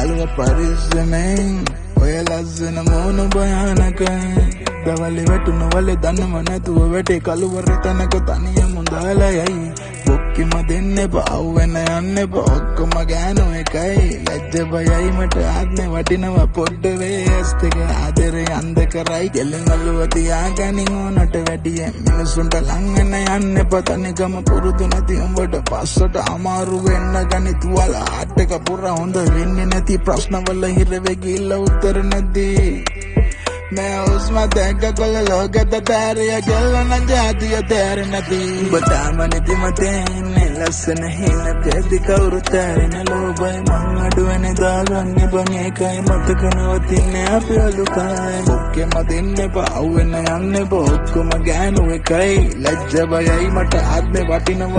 බලුව පරිස්සමෙන් ඔය ලස්සන මෝන භයානකයි දවල්ලි වැටුන වලේ දන්නම නැතුව වැටේ කළුවර තනක තනියම දාලා යයි බොක්කෙම දෙන්න එපා වෙන යන්න එපා ඔක්කොම ගෑනු එකයි ලැජ්ජ බයයි මට ආත්මේ වටිනවා පොඩ්ඩ වේස් දෙක ආදරේ අන්ධ කරයි ගෙලෙන් අලුව තියාගනින් ඕනට වැඩිය මිනිසුන්ට ලං වෙන්න යන්න එපා තනිකම පුරුදු නැති උඹට පස්සට අමාරු වෙන්න ගනි තුවල ආට්ටක පුරා හොඳ වෙන්නේ නැති ප්‍රශ්නවල හිර වෙගිල්ල උත්තර නැති मैं उसमें देखा कल लोग तारे अकेला न जाती है तेरे नदी बता मन दी मते ने लसन ही न तेदी कौरु तारे न लो भाई मंगडु ने दागंगे बंगे काय मत कनवती ने अपलु काय मुक्के मदिन्ने पावे न अन्ने बोक्को मगानु काय लज्जा भयई मट आत्मे वाटिनव